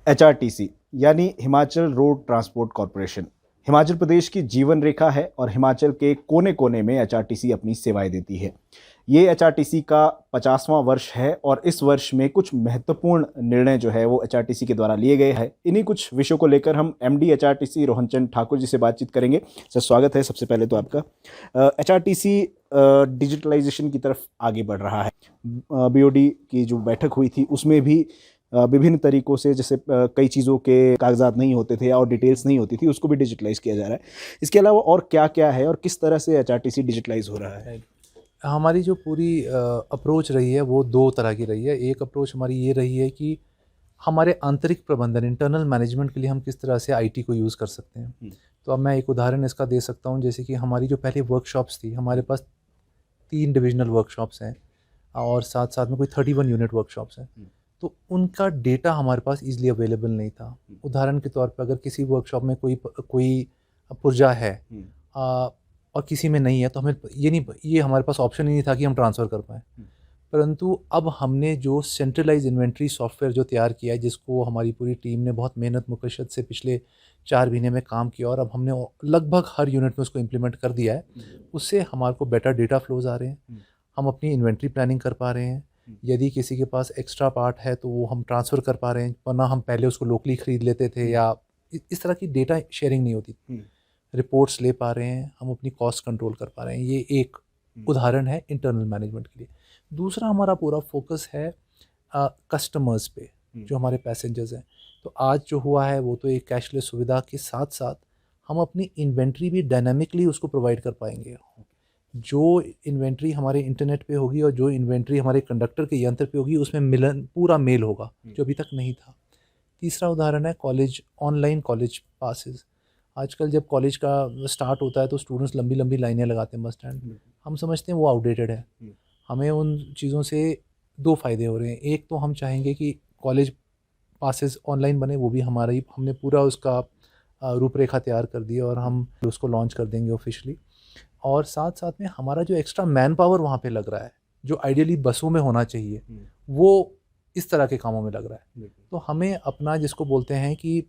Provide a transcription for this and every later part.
HRTC यानी Himachal road transport corporation Himachal Pradesh की जीवन रेखा है और हिमाचल के कोने कोने में एचआरटीसी अपनी सेवाएं देती है। ये एचआरटीसी का 50वां वर्ष है और इस वर्ष में कुछ महत्वपूर्ण निर्णय जो है वो एचआरटीसी के द्वारा लिए गए हैं। इन्हीं कुछ विषयों को लेकर हम एमडी एचआरटीसी रोहन चंद ठाकुर जी से बातचीत करेंगे। सर, स्वागत है सबसे पहले तो आपका। एचआरटीसी डिजिटलाइजेशन की तरफ आगे बढ़ रहा है। बीओडी की जो बैठक हुई थी उसमें भी विभिन्न तरीकों से, जैसे कई चीज़ों के कागजात नहीं होते थे और डिटेल्स नहीं होती थी, उसको भी डिजिटलाइज किया जा रहा है। इसके अलावा और क्या क्या है और किस तरह से एचआरटीसी डिजिटलाइज हो रहा है? हमारी जो पूरी अप्रोच रही है वो दो तरह की रही है। एक अप्रोच हमारी ये रही है कि हमारे आंतरिक प्रबंधन, इंटरनल मैनेजमेंट के लिए हम किस तरह से आईटी को यूज़ कर सकते हैं। तो अब मैं एक उदाहरण इसका दे सकता हूँ। जैसे कि हमारी जो पहले वर्कशॉप्स थी, हमारे पास 3 डिविजनल वर्कशॉप्स हैं और साथ साथ में कोई 31 यूनिट वर्कशॉप्स हैं। तो उनका डेटा हमारे पास ईज़िली अवेलेबल नहीं था। उदाहरण के तौर पर अगर किसी वर्कशॉप में कोई पुर्जा है और किसी में नहीं है, तो हमें ये हमारे पास ऑप्शन ही नहीं था कि हम ट्रांसफ़र कर पाएँ। परंतु अब हमने जो सेंट्रलाइज़ इन्वेंट्री सॉफ्टवेयर जो तैयार किया है, जिसको हमारी पूरी टीम ने बहुत मेहनत मुकशद से पिछले 4 महीने में काम किया और अब हमने लगभग हर यूनिट में उसको इम्प्लीमेंट कर दिया है। उससे हमारे को बेटर डेटा फ्लोज़ आ रहे हैं। हम अपनी इन्वेंट्री प्लानिंग कर पा रहे हैं। यदि किसी के पास एक्स्ट्रा पार्ट है तो वो हम ट्रांसफ़र कर पा रहे हैं, वरना हम पहले उसको लोकली ख़रीद लेते थे या इस तरह की डेटा शेयरिंग नहीं होती थी। रिपोर्ट्स ले पा रहे हैं, हम अपनी कॉस्ट कंट्रोल कर पा रहे हैं। ये एक उदाहरण है इंटरनल मैनेजमेंट के लिए। दूसरा हमारा पूरा फोकस है कस्टमर्स पे, जो हमारे पैसेंजर्स हैं। तो आज जो हुआ है वो तो एक कैशलेस सुविधा के साथ साथ हम अपनी इन्वेंट्री भी डायनामिकली उसको प्रोवाइड कर पाएंगे। जो इन्वेंट्री हमारे इंटरनेट पे होगी और जो इन्वेंट्री हमारे कंडक्टर के यंत्र पे होगी, उसमें पूरा मेल होगा, जो अभी तक नहीं था। तीसरा उदाहरण है ऑनलाइन कॉलेज पासेस। आजकल जब कॉलेज का स्टार्ट होता है तो स्टूडेंट्स लंबी लंबी लाइनें लगाते हैं बस स्टैंड। हम समझते हैं वो आउटडेटेड है। हमें उन चीज़ों से 2 फ़ायदे हो रहे हैं। एक तो हम चाहेंगे कि कॉलेज पासेस ऑनलाइन बने, वो भी हमने पूरा उसका रूपरेखा तैयार कर दी और हम उसको लॉन्च कर देंगे ऑफिशियली। और साथ साथ में हमारा जो एक्स्ट्रा मैन पावर वहाँ पे लग रहा है, जो आइडियली बसों में होना चाहिए, वो इस तरह के कामों में लग रहा है। तो हमें अपना, जिसको बोलते हैं कि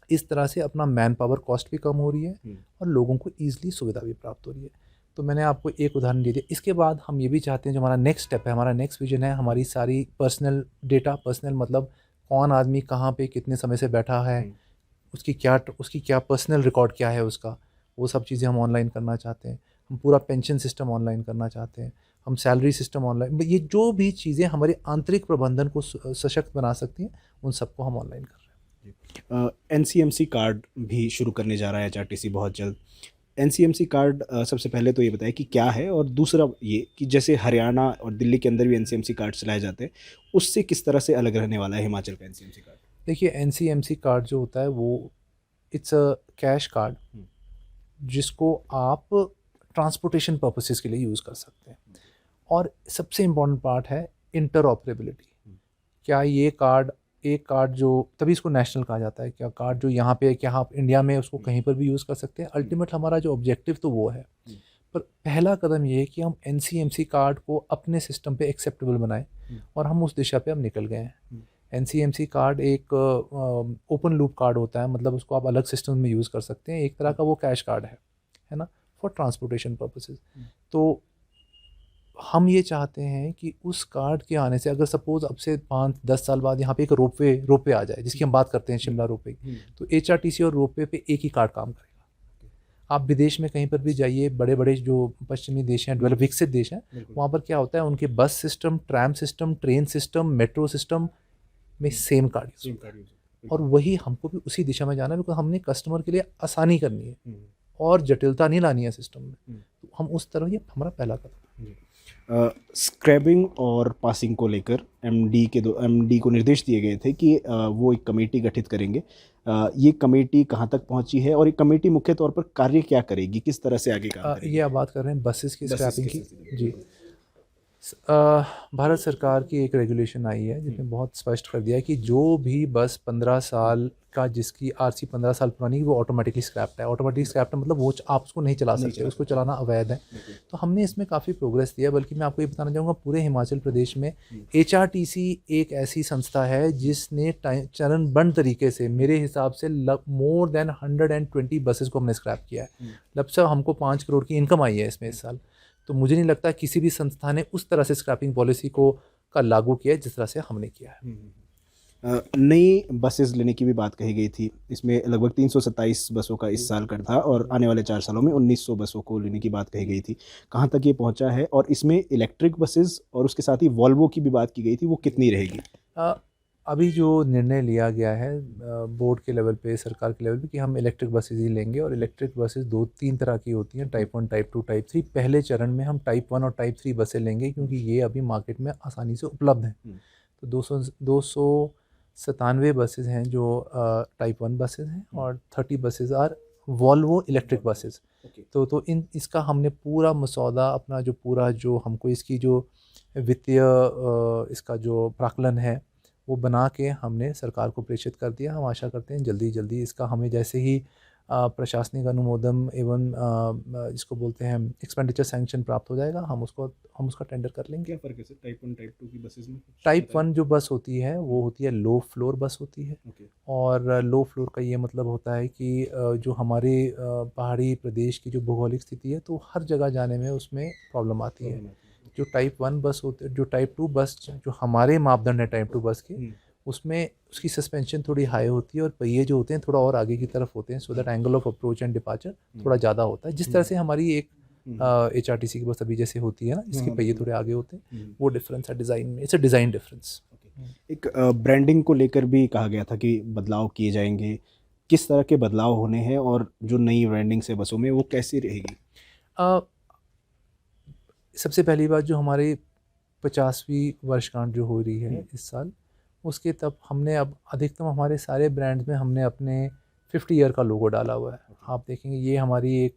इस तरह से अपना मैन पावर कॉस्ट भी कम हो रही है और लोगों को ईज़िली सुविधा भी प्राप्त हो रही है। तो मैंने आपको एक उदाहरण दे दिया। इसके बाद हम ये भी चाहते हैं, जो हमारा नेक्स्ट स्टेप है, हमारा नेक्स्ट विज़न है, हमारी सारी पर्सनल डेटा, पर्सनल मतलब कौन आदमी कहाँ पे कितने समय से बैठा है, उसकी क्या पर्सनल रिकॉर्ड क्या है उसका, वो सब चीज़ें हम ऑनलाइन करना चाहते हैं। हम पूरा पेंशन सिस्टम ऑनलाइन करना चाहते हैं। हम सैलरी सिस्टम ऑनलाइन, ये जो भी चीज़ें हमारे आंतरिक प्रबंधन को सशक्त बना सकती हैं, उन सबको हम ऑनलाइन कर रहे हैं। एनसीएमसी कार्ड भी शुरू करने जा रहा है एचआरटीसी बहुत जल्द। एनसीएमसी कार्ड, सबसे पहले तो ये बताएं कि क्या है, और दूसरा ये कि जैसे हरियाणा और दिल्ली के अंदर भी एनसीएमसी कार्ड चलाए जाते हैं, उससे किस तरह से अलग रहने वाला है हिमाचल का एनसीएमसी कार्ड? देखिए, एनसीएमसी कार्ड जो होता है वो इट्स अ कैश कार्ड, जिसको आप ट्रांसपोर्टेशन पर्पसेस के लिए यूज़ कर सकते हैं। और सबसे इम्पॉर्टेंट पार्ट है इंटरऑपरेबिलिटी। क्या ये कार्ड, एक कार्ड जो, तभी इसको नेशनल कहा जाता है, क्या कार्ड जो यहाँ पे है, क्या आप इंडिया में उसको कहीं पर भी यूज़ कर सकते हैं। अल्टीमेट हमारा जो ऑब्जेक्टिव तो वो है। पर पहला कदम ये है कि हम एनसीएमसी कार्ड को अपने सिस्टम पे एक्सेप्टेबल बनाएं, और हम उस दिशा पे हम निकल गए हैं। एनसीएमसी कार्ड एक ओपन लूप कार्ड होता है, मतलब उसको आप अलग सिस्टम में यूज़ कर सकते हैं। एक तरह का वो कैश कार्ड है ना, फॉर ट्रांसपोर्टेशन पर्पसेस। तो हम ये चाहते हैं कि उस कार्ड के आने से, अगर सपोज़ अब से 5-10 साल बाद यहाँ पे एक रोपवे आ जाए, जिसकी हम बात करते हैं शिमला रोपवे की, तो एचआरटीसी और रोपवे पे एक ही कार्ड काम करेगा। आप विदेश में कहीं पर भी जाइए, बड़े बड़े जो पश्चिमी देश हैं, विकसित देश हैं, वहाँ पर क्या होता है, उनके बस system, tram system, train system, metro system में सेम कार्ड, और वही हमको भी उसी दिशा में जाना है, बिकॉज हमने कस्टमर के लिए आसानी करनी है और जटिलता नहीं लानी है सिस्टम में। तो हम उस तरह, ये हमारा पहला कदम है। स्क्रैबिंग और पासिंग को लेकर एमडी को निर्देश दिए गए थे कि वो एक कमेटी गठित करेंगे। ये कमेटी कहाँ तक पहुंची है और ये कमेटी मुख्य तौर पर कार्य क्या करेगी, किस तरह से आगे काम करेगी? ये आप बात कर रहे हैं बसेस की स्क्रैपिंग की? जी। भारत सरकार की एक रेगुलेशन आई है जिसमें बहुत स्पष्ट कर दिया है कि जो भी बस 15 साल का जिसकी आरसी 15 साल पुरानी है वो ऑटोमेटिकली स्क्रैप्ड है। ऑटोमेटिकली स्क्रैप्ड मतलब वो आप उसको नहीं चला सकते, उसको चलाना अवैध है। तो हमने इसमें काफ़ी प्रोग्रेस दिया, बल्कि मैं आपको ये बताना चाहूँगा पूरे हिमाचल प्रदेश में HRTC एक ऐसी संस्था है जिसने चरणबद्ध तरीके से मेरे हिसाब से मोर देन 120 बसेस को हमने स्क्रैप किया है। लगभग हमको 5 करोड़ की इनकम आई है इसमें इस साल। तो मुझे नहीं लगता किसी भी संस्था ने उस तरह से स्क्रैपिंग पॉलिसी को का लागू किया है जिस तरह से हमने किया है। नई बसेस लेने की भी बात कही गई थी। इसमें लगभग 327 बसों का इस साल कर था और आने वाले 4 सालों में 1900 बसों को लेने की बात कही गई थी। कहाँ तक ये पहुँचा है और इसमें इलेक्ट्रिक बसेस और उसके साथ ही वॉल्वो की भी बात की गई थी, वो कितनी रहेगी? अभी जो निर्णय लिया गया है बोर्ड के लेवल पे, सरकार के लेवल पे, कि हम इलेक्ट्रिक बसेस ही लेंगे। और इलेक्ट्रिक बसेस 2-3 तरह की होती हैं, टाइप 1, टाइप 2, टाइप 3। पहले चरण में हम टाइप 1 और टाइप 3 बसें लेंगे क्योंकि ये अभी मार्केट में आसानी से उपलब्ध हैं। तो 297 बसेस हैं जो टाइप 1 बसेस हैं और 30 buses are Volvo electric buses. तो इसका हमने पूरा मसौदा अपना जो पूरा जो हमको इसकी जो वित्तीय इसका जो प्राक्कलन है वो बना के हमने सरकार को प्रेषित कर दिया। हम आशा करते हैं जल्दी जल्दी इसका हमें जैसे ही प्रशासनिक अनुमोदन एवं जिसको बोलते हैं एक्सपेंडिचर सैंक्शन प्राप्त हो जाएगा, हम उसका टेंडर कर लेंगे। क्या फ़र्क है सर टाइप 1 टाइप 2 की बसेस में? टाइप 1 जो बस होती है वो होती है लो फ्लोर बस होती है। और लो फ्लोर का ये मतलब होता है कि जो हमारे पहाड़ी प्रदेश की जो भौगोलिक स्थिति है तो हर जगह जाने में उसमें प्रॉब्लम आती है। जो टाइप 1 बस होते हैं, जो टाइप 2 बस जो हमारे मापदंड है टाइप 2 बस के, उसमें उसकी सस्पेंशन थोड़ी हाई होती है और पहिए जो होते हैं थोड़ा और आगे की तरफ होते हैं, so that angle of approach and departure थोड़ा ज़्यादा होता है। जिस तरह से हमारी एक HRTC की बस अभी जैसे होती है ना, जिसके पहिए थोड़े आगे होते हैं, वो डिफरेंस है डिज़ाइन में। It's a design difference. एक ब्रांडिंग को लेकर भी कहा गया था कि बदलाव किए जाएंगे। किस तरह के बदलाव होने हैं और जो नई ब्रांडिंग से बसों में वो कैसी रहेगी? सबसे पहली बात, जो हमारी 50वीं वर्षगांठ जो हो रही है इस साल, उसके तब हमने अब अधिकतम हमारे सारे ब्रांड्स में हमने अपने 50 ईयर का लोगो डाला हुआ है। आप देखेंगे ये हमारी एक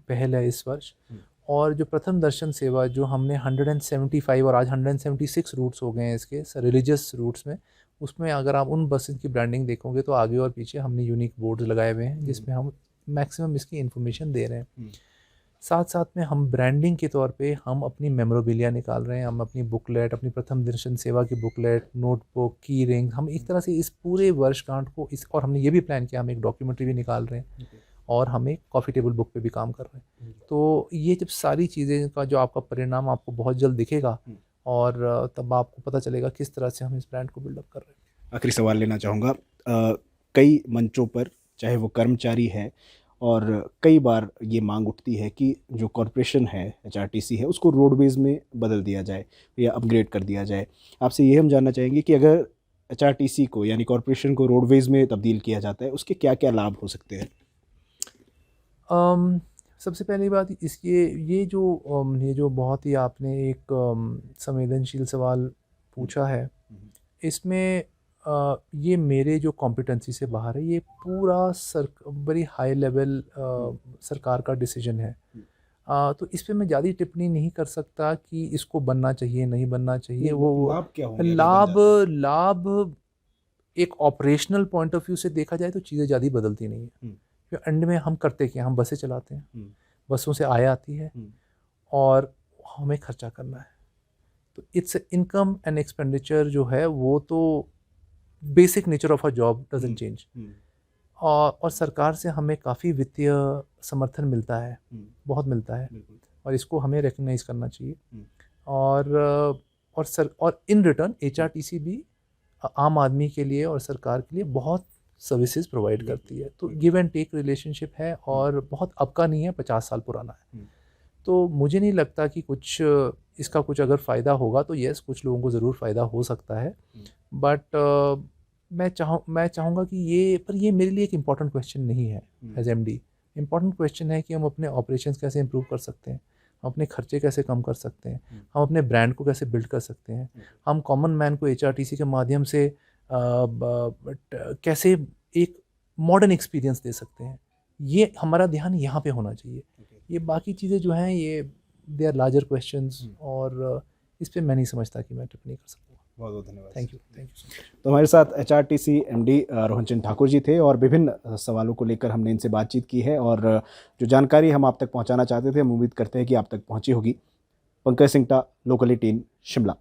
पहल है इस वर्ष। और जो प्रथम दर्शन सेवा जो हमने 175 और आज 176 रूट्स हो गए हैं इसके रिलीजियस रूट्स में, उसमें अगर आप उन बसेस की ब्रांडिंग देखोगे तो आगे और पीछे हमने यूनिक बोर्ड्स लगाए हुए हैं जिसमें हम मैक्सिमम इसकी इन्फॉर्मेशन दे रहे हैं। साथ साथ में हम ब्रांडिंग के तौर पे हम अपनी मेमोरेबिलिया निकाल रहे हैं। हम अपनी बुकलेट, अपनी प्रथम दर्शन सेवा की बुकलेट, नोटबुक, की रिंग, हम एक तरह से इस पूरे वर्षगांठ को और हमने ये भी प्लान किया, हम एक डॉक्यूमेंट्री भी निकाल रहे हैं और हम एक कॉफ़ी टेबल बुक पे भी काम कर रहे हैं। तो ये जब सारी चीज़ें का जो आपका परिणाम आपको बहुत जल्द दिखेगा और तब आपको पता चलेगा किस तरह से हम इस ब्रांड को बिल्डअप कर रहे हैं। आखिरी सवाल लेना चाहूँगा। कई मंचों पर, चाहे वो कर्मचारी है, और कई बार ये मांग उठती है कि जो कॉरपोरेशन है, HRTC है, उसको रोडवेज़ में बदल दिया जाए या अपग्रेड कर दिया जाए। आपसे ये हम जानना चाहेंगे कि अगर HRTC को यानी कॉरपोरेशन को रोडवेज़ में तब्दील किया जाता है, उसके क्या क्या लाभ हो सकते हैं? सबसे पहली बात ये जो बहुत ही आपने एक संवेदनशील सवाल पूछा है, इसमें ये मेरे जो कॉम्पिटेंसी से बाहर है। ये पूरा बड़ी हाई लेवल सरकार का डिसीजन है। तो इस पे मैं ज़्यादा टिप्पणी नहीं कर सकता कि इसको बनना चाहिए, नहीं बनना चाहिए। वो लाभ क्या होंगे अगर बन जाता है? लाभ एक ऑपरेशनल पॉइंट ऑफ व्यू से देखा जाए तो चीज़ें ज़्यादा बदलती नहीं है। एंड में हम करते क्या, हम बसें चलाते हैं, बसों से आय आती है और हमें खर्चा करना है। तो इट्स इनकम एंड एक्सपेंडिचर जो है वो तो basic nature of a job doesn't change. और सरकार से हमें काफ़ी वित्तीय समर्थन मिलता है, बहुत मिलता है, और इसको हमें रिकग्नाइज करना चाहिए। और इन रिटर्न HRTC भी आम आदमी के लिए और सरकार के लिए बहुत सर्विसेज प्रोवाइड करती है। तो गिव एंड टेक रिलेशनशिप है और बहुत अब का नहीं है, 50 साल पुराना है। तो मुझे नहीं लगता कि इसका कुछ अगर फ़ायदा होगा तो यस, कुछ लोगों को ज़रूर फ़ायदा हो सकता है। बट मैं चाहूँगा कि ये मेरे लिए एक इम्पॉर्टेंट क्वेश्चन नहीं है एज MD। इम्पॉर्टेंट क्वेश्चन है कि हम अपने ऑपरेशंस कैसे इम्प्रूव कर सकते हैं, हम अपने खर्चे कैसे कम कर सकते हैं, हम अपने ब्रांड को कैसे बिल्ड कर सकते हैं, हम कॉमन मैन को HRTC के माध्यम से कैसे एक मॉडर्न एक्सपीरियंस दे सकते हैं। ये हमारा ध्यान यहाँ पे होना चाहिए। ये बाकी चीज़ें जो हैं ये दे आर लार्जर क्वेश्चंस और इस पे मैं नहीं समझता कि मैं टिप्पणी कर सकूँगा। बहुत बहुत धन्यवाद। Thank you so much. तो हमारे साथ एचआरटीसी एमडी रोहन चंद ठाकुर जी थे और विभिन्न सवालों को लेकर हमने इनसे बातचीत की है और जो जानकारी हम आप तक पहुंचाना चाहते थे हम उम्मीद करते हैं कि आप तक पहुंची होगी। पंकज सिंगटा, लोकल 18, शिमला।